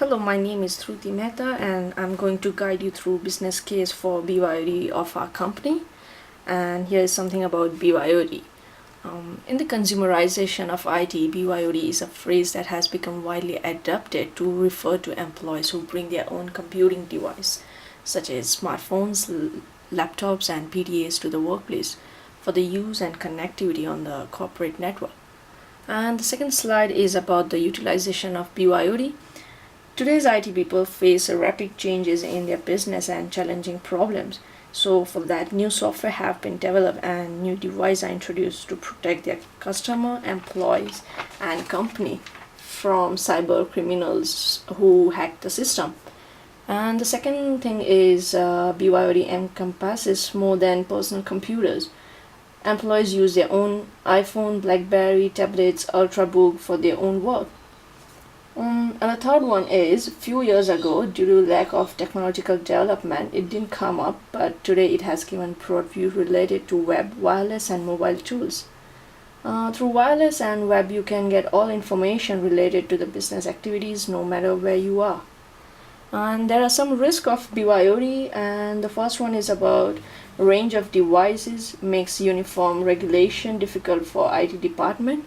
Hello, my name is Shruti Mehta and I'm going to guide you through business case for BYOD of our company. And here is something about BYOD. In the consumerization of IT, BYOD is a phrase that has become widely adopted to refer to employees who bring their own computing device, such as smartphones, laptops, and PDAs to the workplace for the use and connectivity on the corporate network. And the second slide is about the utilization of BYOD. Today's IT people face rapid changes in their business and challenging problems. So for that, new software have been developed and new devices are introduced to protect their customer, employees, and company from cyber criminals who hack the system. And the second thing is BYOD encompasses more than personal computers. Employees use their own iPhone, BlackBerry, tablets, Ultrabook for their own work. And the third one is, a few years ago, due to lack of technological development, it didn't come up, but today it has given broad view related to web, wireless, and mobile tools. Through wireless and web, you can get all information related to the business activities, no matter where you are. And there are some risks of BYOD, and the first one is about range of devices, makes uniform regulation difficult for IT department.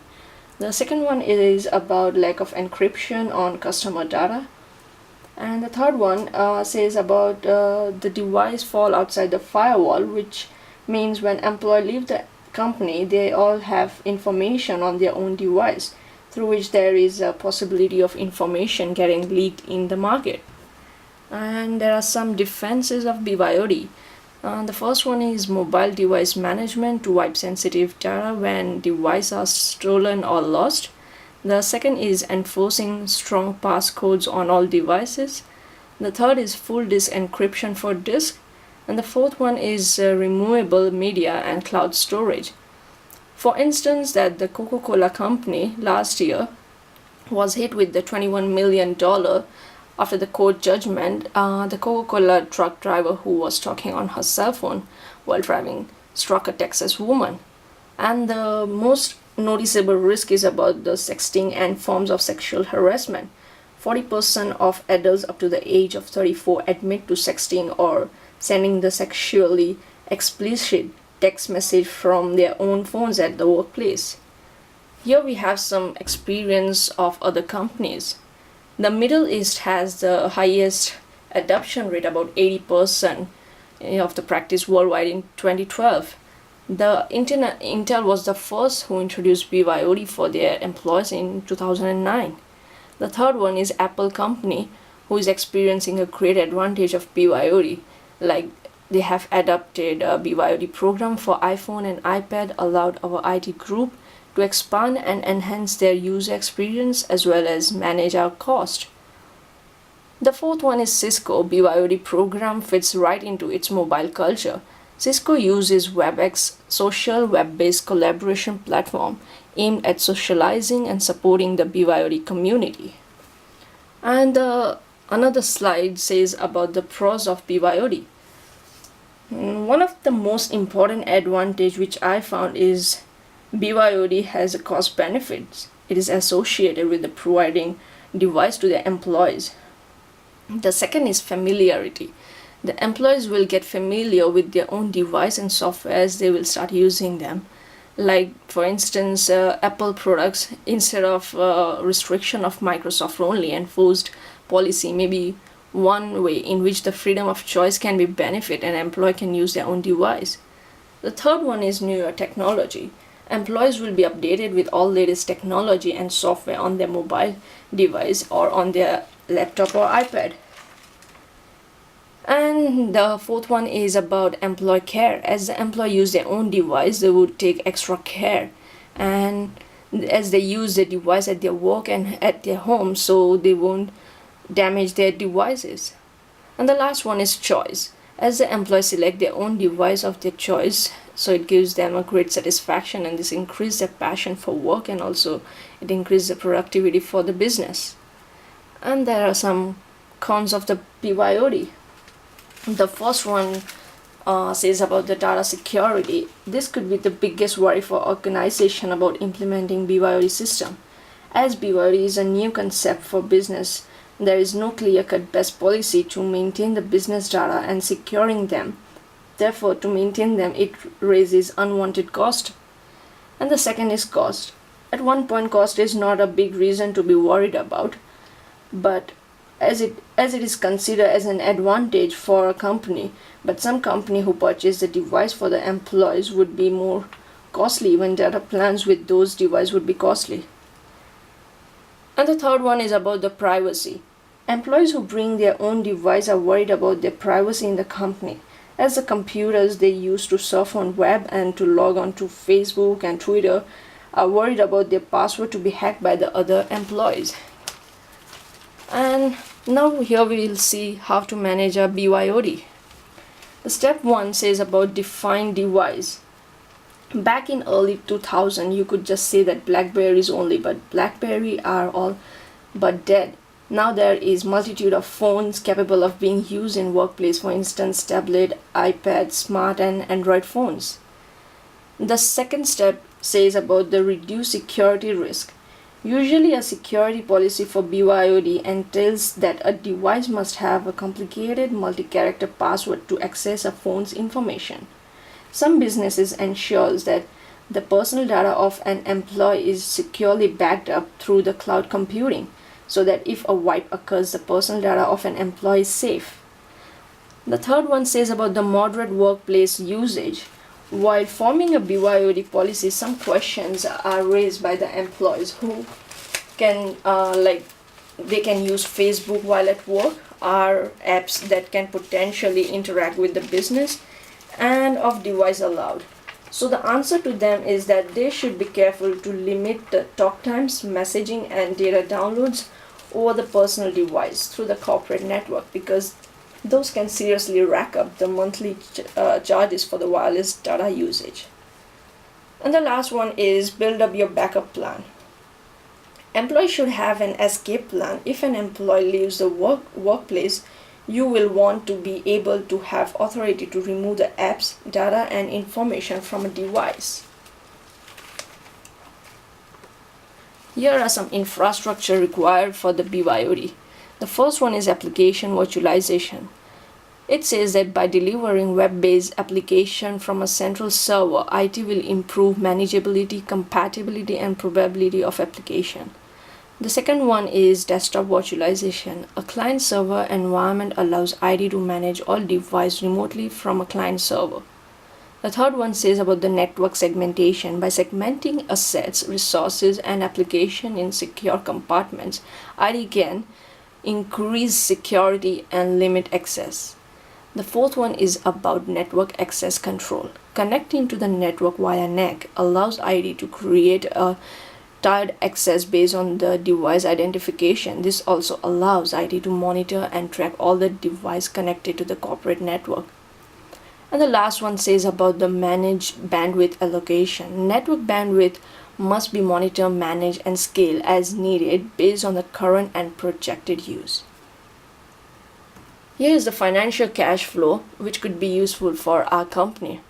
The second one is about lack of encryption on customer data. And the third one says about the device fall outside the firewall, which means when employees leave the company, they all have information on their own device, through which there is a possibility of information getting leaked in the market. And there are some defenses of BYOD. The first one is mobile device management to wipe sensitive data when devices are stolen or lost. The second is enforcing strong passcodes on all devices. The third is full disk encryption for disk. And the fourth one is removable media and cloud storage. For instance, that the Coca-Cola company last year was hit with the $21 million after the court judgment. The Coca-Cola truck driver who was talking on her cell phone while driving struck a Texas woman. And the most noticeable risk is about the sexting and forms of sexual harassment. 40% of adults up to the age of 34 admit to sexting or sending the sexually explicit text message from their own phones at the workplace. Here we have some experience of other companies. The Middle East has the highest adoption rate, about 80% of the practice worldwide in 2012. Intel was the first who introduced BYOD for their employees in 2009. The third one is Apple company, who is experiencing a great advantage of BYOD. Like they have adopted a BYOD program for iPhone and iPad, allowed our IT group to expand and enhance their user experience as well as manage our cost. The fourth one is Cisco. BYOD program fits right into its mobile culture. Cisco uses WebEx, social web-based collaboration platform aimed at socializing and supporting the BYOD community. And another slide says about the pros of BYOD. One of the most important advantage which I found is BYOD has a cost benefits. It is associated with the providing device to their employees. The second is familiarity. The employees will get familiar with their own device and software as they will start using them. Like for instance, Apple products, instead of restriction of Microsoft only enforced policy, maybe one way in which the freedom of choice can be benefit and employee can use their own device. The third one is newer technology. Employees will be updated with all latest technology and software on their mobile device or on their laptop or iPad. And the fourth one is about employee care. As the employee use their own device, they would take extra care, and as they use the device at their work and at their home, so they won't damage their devices. And the last one is choice. As the employees select their own device of their choice, so it gives them a great satisfaction, and this increases their passion for work, and also it increases the productivity for the business. And there are some cons of the BYOD. The first one says about the data security. This could be the biggest worry for organization about implementing BYOD system. As BYOD is a new concept for business, There is no clear-cut best policy to maintain the business data and securing them. Therefore, to maintain them, it raises unwanted cost. And the second is cost. At one point, cost is not a big reason to be worried about, but as it is considered as an advantage for a company, but some company who purchase the device for the employees would be more costly. Even data plans with those devices would be costly. And the third one is about the privacy. Employees who bring their own device are worried about their privacy in the company, as the computers they use to surf on web and to log on to Facebook and Twitter are worried about their password to be hacked by the other employees. And now here we will see how to manage a BYOD. The step 1 says about define device. Back in early 2000, you could just say that Blackberries only, but Blackberry are all but dead. Now there is multitude of phones capable of being used in workplace, for instance, tablet, iPad, smart and Android phones. The second step says about the reduced security risk. Usually a security policy for BYOD entails that a device must have a complicated multi-character password to access a phone's information. Some businesses ensures that the personal data of an employee is securely backed up through the cloud computing, so that if a wipe occurs, the personal data of an employee is safe. The third one says about the moderate workplace usage. While forming a BYOD policy, some questions are raised by the employees who can they can use Facebook while at work, are apps that can potentially interact with the business, and of device allowed. So the answer to them is that they should be careful to limit the talk times, messaging and data downloads over the personal device through the corporate network, because those can seriously rack up the monthly charges for the wireless data usage. And the last one is build up your backup plan. Employees should have an escape plan. If an employee leaves the workplace, you will want to be able to have authority to remove the apps, data and information from a device. Here are some infrastructure required for the BYOD. The first one is application virtualization. It says that by delivering web-based application from a central server, IT will improve manageability, compatibility, and probability of application. The second one is desktop virtualization. A client-server environment allows IT to manage all devices remotely from a client server. The third one says about the network segmentation. By segmenting assets, resources, and application in secure compartments, IT can increase security and limit access. The fourth one is about network access control. Connecting to the network via NAC allows IT to create a tiered access based on the device identification. This also allows IT to monitor and track all the devices connected to the corporate network. And the last one says about the managed bandwidth allocation. Network bandwidth must be monitored, managed, and scaled as needed based on the current and projected use. Here is the financial cash flow, which could be useful for our company.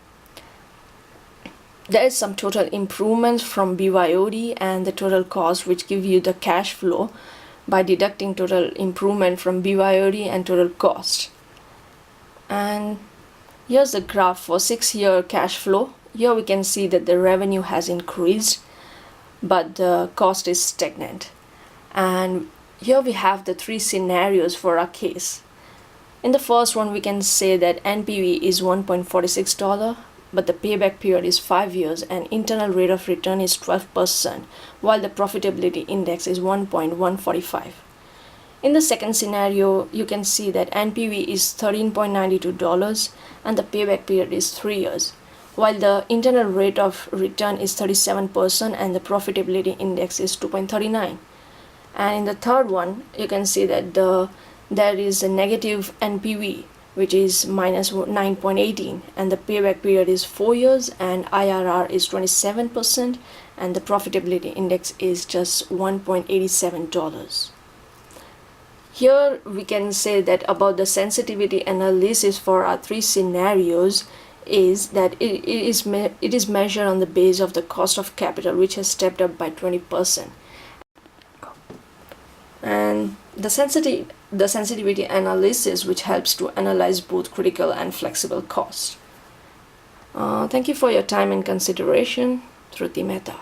There is some total improvements from BYOD and the total cost, which give you the cash flow by deducting total improvement from BYOD and total cost. And here's the graph for 6-year cash flow. Here we can see that the revenue has increased, but the cost is stagnant. And here we have the 3 scenarios for our case. In the first one, we can say that NPV is $1.46, but the payback period is 5 years and internal rate of return is 12%, while the profitability index is 1.145. In the second scenario, you can see that NPV is $13.92 and the payback period is 3 years, while the internal rate of return is 37% and the profitability index is 2.39. And in the third one, you can see that there is a negative NPV, which is minus 9.18, and the payback period is 4 years and IRR is 27% and the profitability index is just $1.87. Here we can say that about the sensitivity analysis for our 3 scenarios is that it is measured on the base of the cost of capital, which has stepped up by 20%. and the sensitivity analysis, which helps to analyze both critical and flexible costs. Thank you for your time and consideration. Through the Meta.